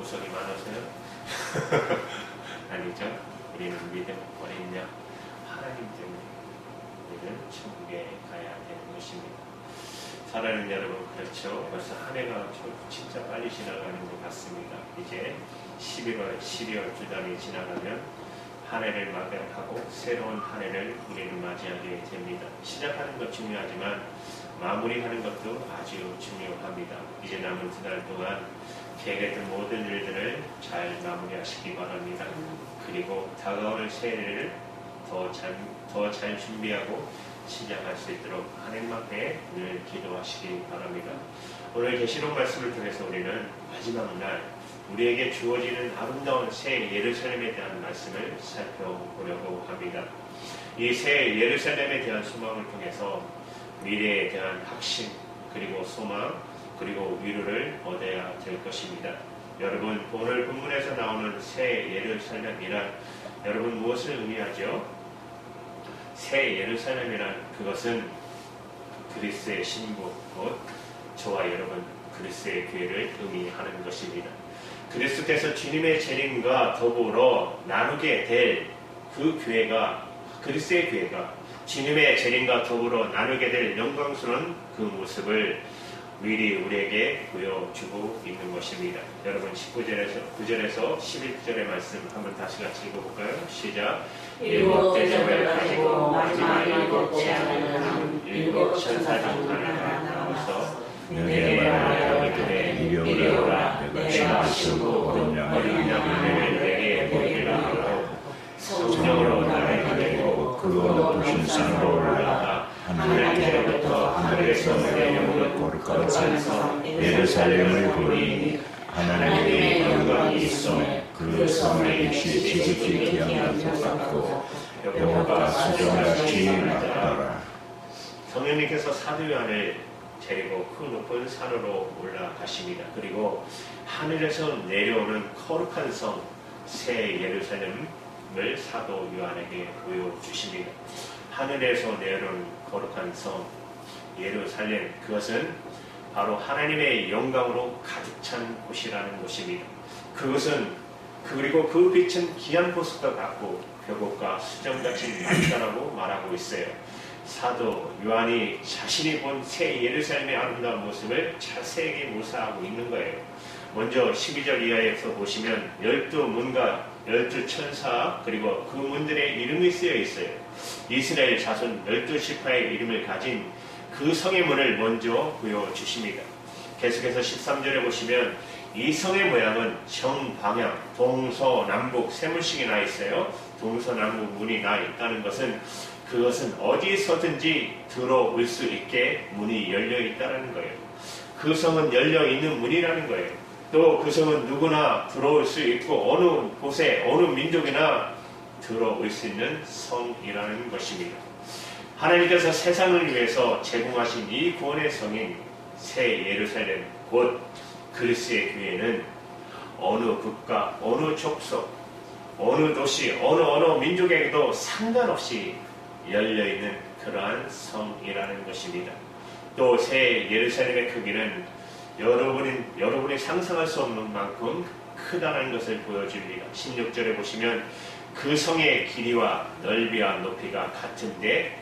구석이 많아서요? 아니죠. 우리는 믿음, 어린 양, 하나님 때문에 우리는 천국에 가야 되는 것입니다. 사랑하는 여러분, 그렇죠. 벌써 한 해가 진짜 빨리 지나가는 것 같습니다. 이제 11월, 12월 두 달이 지나가면 한 해를 마감하고 새로운 한 해를 우리는 맞이하게 됩니다. 시작하는 것 중요하지만 마무리하는 것도 아주 중요합니다. 이제 남은 두 달 동안 계획했던 모든 일들을 잘 마무리하시기 바랍니다. 그리고 다가오는 새해를 더 잘 준비하고 시작할 수 있도록 하나님 앞에 늘 기도하시기 바랍니다. 오늘 계시록 말씀을 통해서 우리는 마지막 날 우리에게 주어지는 아름다운 새 예루살렘에 대한 말씀을 살펴보려고 합니다. 이 새 예루살렘에 대한 소망을 통해서 미래에 대한 확신, 그리고 소망, 그리고 위로를 얻어야 될 것입니다. 여러분, 오늘 본문에서 나오는 새 예루살렘이란 여러분 무엇을 의미하죠? 새 예루살렘이란 그것은 그리스의 신부, 곧 저와 여러분 그리스의 교회를 의미하는 것입니다. 그리스도께서 주님의 재림과 더불어 나누게 될 그 교회가, 그리스의 교회가 주님의 재림과 더불어 나누게 될 영광스러운 그 모습을 미리 우리에게 보여주고 있는 것입니다. 여러분 9절에서 11절의 말씀 한번 다시 같이 읽어볼까요? 시작. 일곱 대접을 가지고 마지막 일곱 재앙을 일곱 천사 중 하나가 나와서 내게 말하여 이르되 이리 오라. 내가 신부 어린 양을 내게 보이리라 하고 성령으로 나를 가리고 그 높으신 산으로 올라가 하늘로부터 하늘에서 내려오는 거룩한 산 예루살렘을 보니 하나님의 영광이 있음에 그 성의 빛이 지극히 기한 것 같고 여호가 수정같이 나타나라. 성령님께서 사도 요한을 데리고 그 높은 산으로 올라가십니다. 그리고 하늘에서 내려오는 거룩한 성 새 예루살렘을 사도 요한에게 보여주십니다. 하늘에서 내려오는 거룩한 성 예루살렘, 그것은 바로 하나님의 영광으로 가득 찬 곳이라는 것입니다. 그것은 그리고 그 빛은 귀한 보석과 같고 벽옥과 수정같이 맑다라고 말하고 있어요. 사도 요한이 자신이 본 새 예루살렘의 아름다운 모습을 자세하게 묘사하고 있는 거예요. 먼저 12절 이하에서 보시면 12문과 12천사 그리고 그 문들의 이름이 쓰여 있어요. 이스라엘 자손 12지파의 이름을 가진 그 성의 문을 먼저 보여주십니다. 계속해서 13절에 보시면 이 성의 모양은 정방향, 동서남북 세 문씩이 나 있어요. 동서남북 문이 나 있다는 것은 그것은 어디서든지 들어올 수 있게 문이 열려 있다는 거예요. 그 성은 열려 있는 문이라는 거예요. 또 그 성은 누구나 들어올 수 있고 어느 곳에 어느 민족이나 들어올 수 있는 성이라는 것입니다. 하나님께서 세상을 위해서 제공하신 이 구원의 성인 새 예루살렘 곧 그리스의 교회는 어느 국가, 어느 족속, 어느 도시, 어느 민족에게도 상관없이 열려있는 그러한 성이라는 것입니다. 또 새 예루살렘의 크기는 여러분이 상상할 수 없는 만큼 크다는 것을 보여줍니다. 16절에 보시면 그 성의 길이와 넓이와 높이가 같은데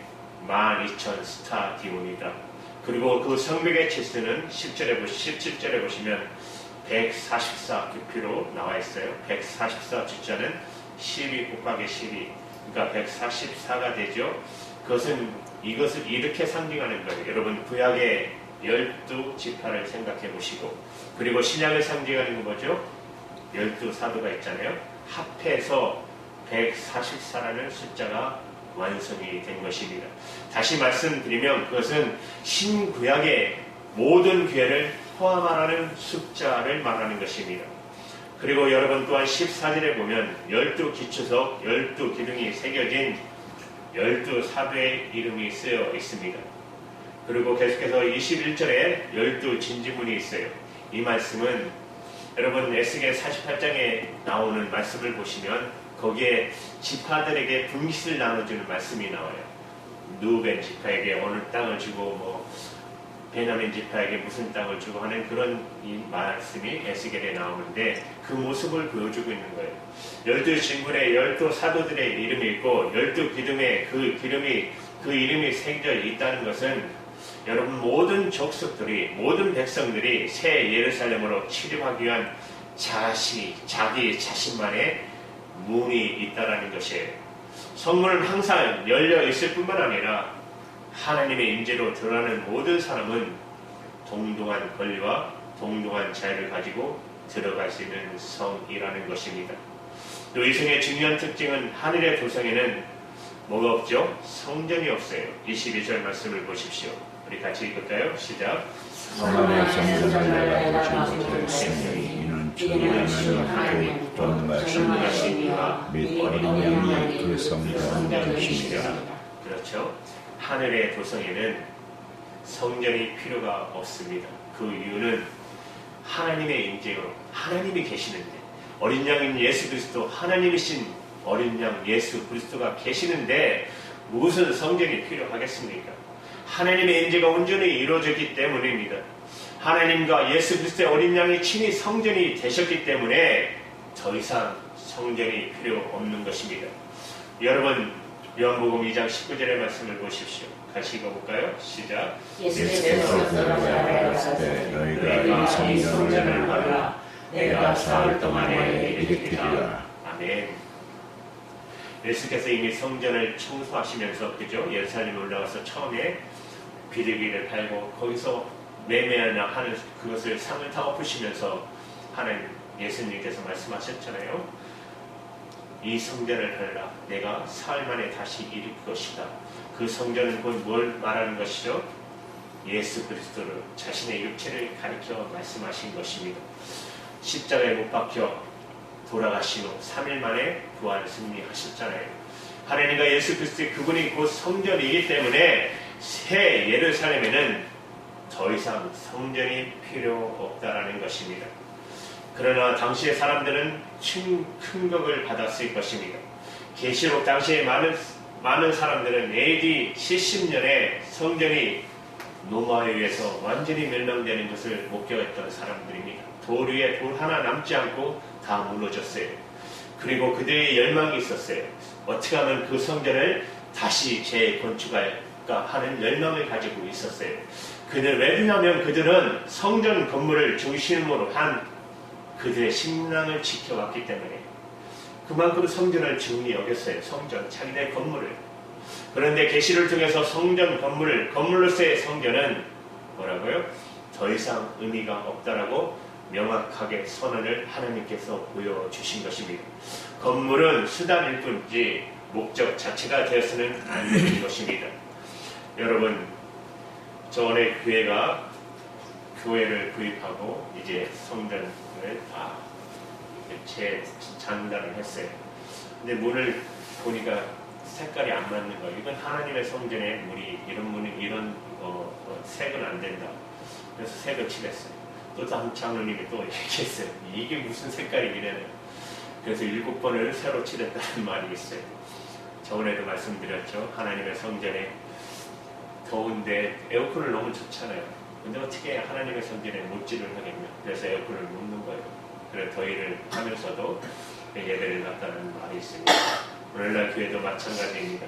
12,000 스타디온이다. 그리고 그 성벽의 치수는 17절에 보시면 144 규피로 나와 있어요. 144 주자는 12 곱하기 12, 그러니까 144가 되죠. 이것을 이렇게 상징하는 거예요. 여러분 구약의 12지파를 생각해 보시고, 그리고 신약을 상징하는 거죠. 12사도가 있잖아요. 합해서 144라는 숫자가 완성이 된 것입니다. 다시 말씀드리면 그것은 신구약의 모든 교회를 포함하는 숫자를 말하는 것입니다. 그리고 여러분 또한 14절에 보면 12기초석, 12기둥이 새겨진 12사도의 이름이 쓰여 있습니다. 그리고 계속해서 21절에 12진지문이 있어요. 이 말씀은 여러분 에스겔 48장에 나오는 말씀을 보시면 거기에 지파들에게 분깃을 나눠주는 말씀이 나와요. 누벤 지파에게 어느 땅을 주고 베냐민 지파에게 무슨 땅을 주고 하는 그런 이 말씀이 에스겔에 나오는데 그 모습을 보여주고 있는 거예요. 12진군의 12사도들의 이름이 있고 12기둥에 그 이름이 새겨져 있다는 것은 여러분 모든 족속들이 모든 백성들이 새 예루살렘으로 출입하기 위한 자기 자신만의 문이 있다라는 것이에요. 성문은 항상 열려 있을 뿐만 아니라 하나님의 임재로 드러나는 모든 사람은 동등한 권리와 동등한 자유를 가지고 들어갈 수 있는 성이라는 것입니다. 또 이 성의 중요한 특징은 하늘의 도성에는 뭐가 없죠? 성전이 없어요. 22절 말씀을 보십시오. 우리 같이 읽을까요? 시작. 하나님의 성전을 내가 보지 못하였으니 이는 전능하신 하나님 전능하신 이와 및 어린 양이 그 성전은 되십니다. 그렇죠. 하늘의 도성에는 성전이 필요가 없습니다. 그 이유는 하나님의 임재로 하나님이 계시는데 어린 양인 예수 그리스도 하나님이신 어린 양 예수 그리스도가 계시는데 무슨 성전이 필요하겠습니까? 하나님의 임재가 온전히 이루어졌기 때문입니다. 하나님과 예수 그리스도의 어린 양이 친히 성전이 되셨기 때문에 더 이상 성전이 필요 없는 것입니다. 여러분 요한복음 2장 19절의 말씀을 보십시오. 같이 읽어볼까요? 시작. 예수께서 들어가셨을 때 너희가 이 성전을 받으라 내가 사흘 동안에 일으키리라. 아멘. 예수께서 이미 성전을 청소하시면서 그죠? 예루살렘에 올라가서 처음에 비둘기를 팔고 거기서 매매하나 하는 그것을 상을 다 엎으시면서 하는 예수님께서 말씀하셨잖아요. 이 성전을 하라. 내가 사흘 만에 다시 일으킬 것이다. 그 성전은 곧 뭘 말하는 것이죠? 예수 그리스도를 자신의 육체를 가리켜 말씀하신 것입니다. 십자가에 못 박혀 돌아가신 후 3일 만에 부활 승리하셨잖아요. 하나님과 예수 그리스도의 그분이 곧 성전이기 때문에 새 예루살렘에는 더 이상 성전이 필요 없다라는 것입니다. 그러나 당시의 사람들은 충격을 받았을 것입니다. 계시록 당시에 많은 사람들은 AD 70년에 성전이 로마에 의해서 완전히 멸망되는 것을 목격했던 사람들입니다. 돌 위에 돌 하나 남지 않고 다 무너졌어요. 그리고 그들의 열망이 있었어요. 어떻게 하면 그 성전을 다시 재건축할까 하는 열망을 가지고 있었어요. 왜냐하면 그들은 성전 건물을 중심으로 한 그들의 신앙을 지켜왔기 때문에 그만큼 성전을 중히 여겼어요. 성전, 자기네 건물을. 그런데 계시를 통해서 성전 건물로서의 성전은 뭐라고요? 더 이상 의미가 없다라고 명확하게 선언을 하나님께서 보여주신 것입니다. 건물은 수단일 뿐이지 목적 자체가 되어서는 안 되는 것입니다. 여러분, 전에 교회를 구입하고 이제 성전을 다 재장단을 했어요. 근데 문을 보니까 색깔이 안 맞는 거예요. 이건 하나님의 성전에 이런 색은 안 된다. 그래서 색을 칠했어요. 또 다음 장로님이 또 얘기했어요. 이게 무슨 색깔이기래요. 그래서 7번을 새로 칠했다는 말이 있어요. 저번에도 말씀드렸죠. 하나님의 성전에 더운데 에어컨을 너무 좋잖아요. 근데 어떻게 하나님의 성전에 못질을 하겠냐. 그래서 에어컨을 놓는 거예요. 그래서 더위를 하면서도 예배를 갔다는 말이 있습니다. 오늘날 교회도 마찬가지입니다.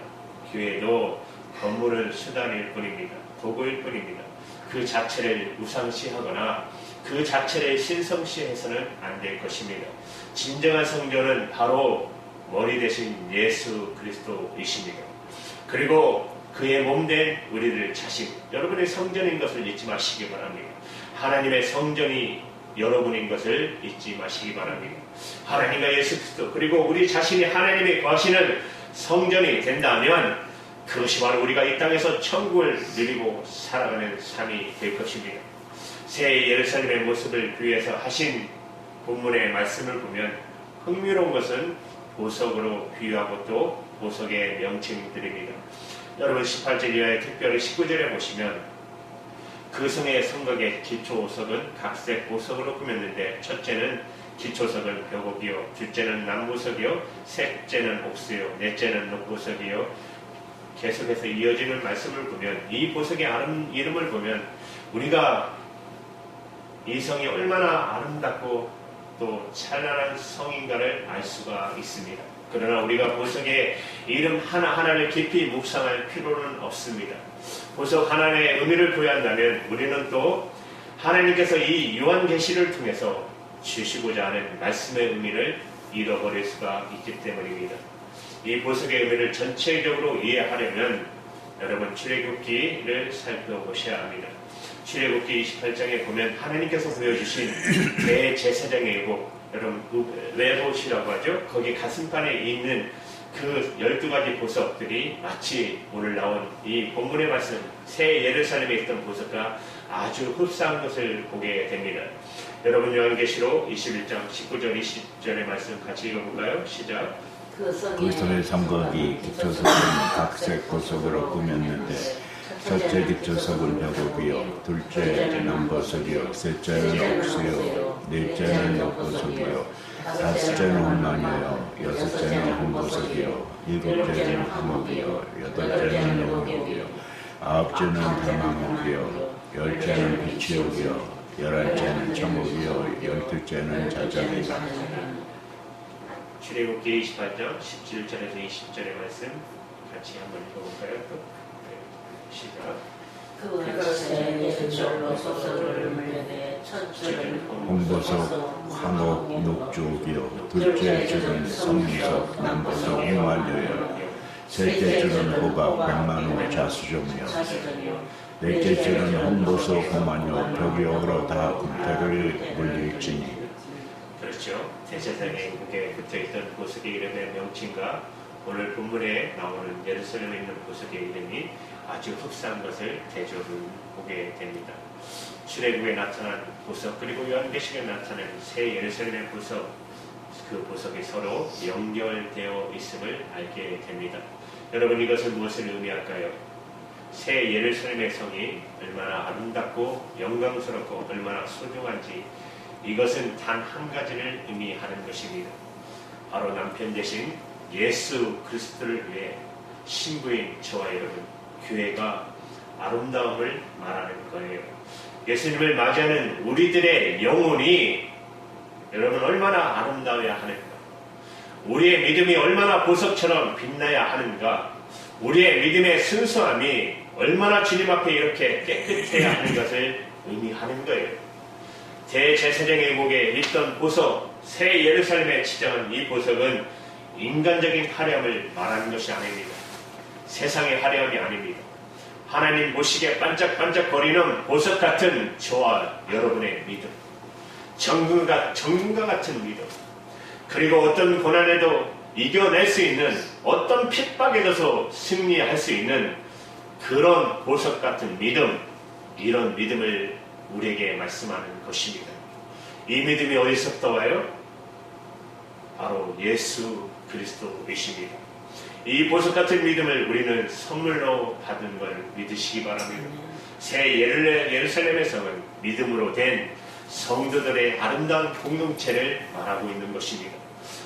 교회도 건물은 수단일 뿐입니다. 도구일 뿐입니다. 그 자체를 우상시하거나 그 자체를 신성시해서는 안 될 것입니다. 진정한 성전은 바로 머리 대신 예수 그리스도이십니다. 그리고 그의 몸된 우리들 자신, 여러분의 성전인 것을 잊지 마시기 바랍니다. 하나님의 성전이 여러분인 것을 잊지 마시기 바랍니다. 하나님과 예수 그리스도 그리고 우리 자신이 하나님의 거하시는 성전이 된다면 그것이 바로 우리가 이 땅에서 천국을 누리고 살아가는 삶이 될 것입니다. 새 예루살렘의 모습을 비유해서 하신 본문의 말씀을 보면 흥미로운 것은 보석으로 비유하고 또 보석의 명칭들입니다. 여러분 18절 이하에 특별히 19절에 보시면 그 성의 성곽의 기초석은 각색 보석으로 꾸몄는데 첫째는 기초석은 벽옥이요 둘째는 남보석이요 셋째는 옥수요 넷째는 녹보석이요. 계속해서 이어지는 말씀을 보면 이 보석의 이름을 보면 우리가 이 성이 얼마나 아름답고 또 찬란한 성인가를 알 수가 있습니다. 그러나 우리가 보석의 이름 하나하나를 깊이 묵상할 필요는 없습니다. 보석 하나의 의미를 부여한다면 우리는 또 하나님께서 이 요한계시를 통해서 주시고자 하는 말씀의 의미를 잃어버릴 수가 있기 때문입니다. 이 보석의 의미를 전체적으로 이해하려면 여러분 출애굽기를 살펴보셔야 합니다. 출애굽기 28장에 보면 하나님께서 보여주신 대제사장의 의복, 여러분 레봇이라고 하죠. 거기 가슴판에 있는 그 12가지 보석들이 마치 오늘 나온 이 본문의 말씀 새 예루살렘에 있던 보석과 아주 흡사한 것을 보게 됩니다. 여러분 요한계시록 21장 19절 20절의 말씀 같이 읽어볼까요? 시작. 그 성의 삼각이 기초석은 각색 보석으로 꾸몄는데 첫째 기초석은 벽옥이요 둘째는 보석이요 셋째는 옥수요 넷째는 녹보석이요 다섯째는 홍마녀요 여섯째는 홍보석이요 일곱째는 화목이요 여덟째는 녹목이요 아홉째는 다마목이요 열째는 비치옥이요 열한째는 청옥이요 열둘째는 자작이요. 출애굽기 28장 17절에서 20절의 말씀 같이 한번 읽어볼까요? 또 시작. 그것에 예술로 소설을 물려내 첫줄은 홍보석, 화목, 녹주옥이요 둘째 줄은 성미석, 남보석, 홍말려요 셋째 줄은 호박, 백만호, 자수종이요 넷째 줄은 홍보석, 홍마녀, 벽이옥으로 다 군패를 물릴지니. 그렇죠. 대제사장의 목에 붙어있던 보석의 이름의 명칭과 오늘 본문에 나오는 예루살렘에 있는 보석의 이름이 아주 흡사한 것을 대조를 보게 됩니다. 출애굽에 나타난 보석 그리고 요한계시록에 나타난 새 예루살렘의 보석, 그 보석이 서로 연결되어 있음을 알게 됩니다. 여러분 이것은 무엇을 의미할까요? 새 예루살렘의 성이 얼마나 아름답고 영광스럽고 얼마나 소중한지 이것은 단 한 가지를 의미하는 것입니다. 바로 남편 대신 예수 그리스도를 위해 신부인 저와 여러분 교회가 아름다움을 말하는 거예요. 예수님을 맞이하는 우리들의 영혼이 여러분 얼마나 아름다워야 하는가, 우리의 믿음이 얼마나 보석처럼 빛나야 하는가, 우리의 믿음의 순수함이 얼마나 주님 앞에 이렇게 깨끗해야 하는 것을 의미하는 거예요. 대제사장의 목에 있던 보석, 새 예루살렘에 치장한 이 보석은 인간적인 화려함을 말하는 것이 아닙니다. 세상의 화려함이 아닙니다. 하나님 보시기에 반짝반짝거리는 보석 같은 저와 여러분의 믿음, 정금과 같은 믿음, 그리고 어떤 고난에도 이겨낼 수 있는, 어떤 핍박에서도 승리할 수 있는 그런 보석 같은 믿음, 이런 믿음을 우리에게 말씀하는 것입니다. 이 믿음이 어디서부터 와요? 바로 예수 그리스도이십니다. 이 보석 같은 믿음을 우리는 선물로 받은 걸 믿으시기 바랍니다. 새 예루살렘의 성은 믿음으로 된 성도들의 아름다운 공동체를 말하고 있는 것입니다.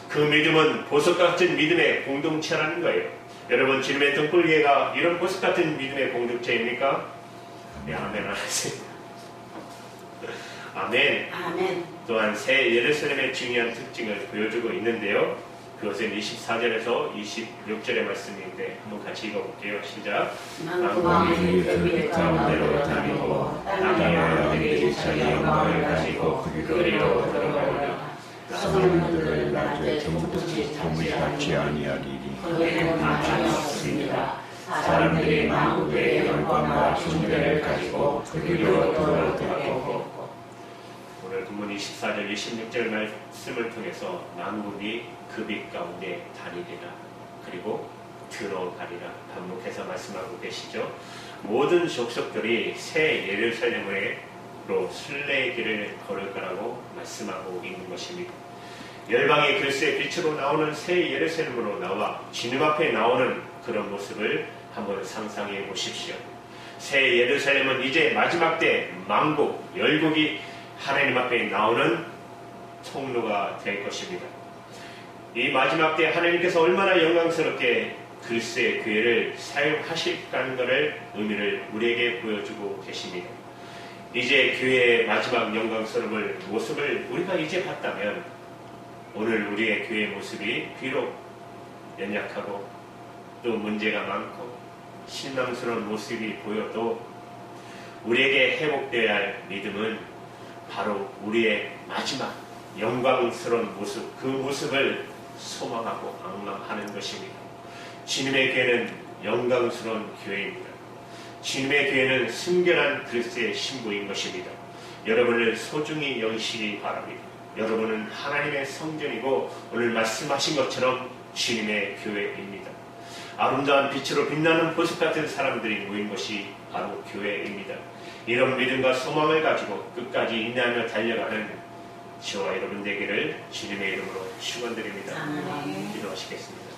그 믿음은 보석 같은 믿음의 공동체라는 거예요. 여러분, 주님의 등불교회가 이런 보석 같은 믿음의 공동체입니까? 네, 아멘 하세요. 아멘. 아멘. 또한 새 예루살렘의 중요한 특징을 보여주고 있는데요. 그것은 24절에서 26절의 말씀인데 한번 같이 읽어볼게요. 시작. 왕들이 그 가운데로 다니고 땅의 왕들이 자기 영광을 가지고 그리로 들어가리라. 사람들을 낮에 정복을 받지 아니하리니 그것은 없으리라. 사람들이 만국의 영광과 존귀를 가지고 그리로 들어갈 거고. 오늘 본문 24절 26절 말씀을 통해서 만국이 그 빛 가운데 다니리라, 그리고 들어가리라 반복해서 말씀하고 계시죠. 모든 족속들이 새 예루살렘으로 순례의 길을 걸을 거라고 말씀하고 있는 것입니다. 열방의 글쎄 빛으로 나오는 새 예루살렘으로 나와 주님 앞에 나오는 그런 모습을 한번 상상해 보십시오. 새 예루살렘은 이제 마지막 때 만국, 열국이 하나님 앞에 나오는 통로가 될 것입니다. 이 마지막 때 하나님께서 얼마나 영광스럽게 그리스도의 교회를 사용하실까는 것을 의미를 우리에게 보여주고 계십니다. 이제 교회의 마지막 영광스러운 모습을 우리가 이제 봤다면 오늘 우리의 교회의 모습이 비록 연약하고 또 문제가 많고 실망스러운 모습이 보여도 우리에게 회복되어야 할 믿음은 바로 우리의 마지막 영광스러운 모습, 그 모습을 소망하고 앙망하는 것입니다. 주님의 교회는 영광스러운 교회입니다. 주님의 교회는 순결한 그리스도의 신부인 것입니다. 여러분을 소중히 여기시기 바랍니다. 여러분은 하나님의 성전이고 오늘 말씀하신 것처럼 주님의 교회입니다. 아름다운 빛으로 빛나는 보석 같은 사람들이 모인 것이 바로 교회입니다. 이런 믿음과 소망을 가지고 끝까지 인내하며 달려가는 저와 여러분 되기를 주님의 이름으로 축원드립니다. 아멘. 기도하시겠습니다.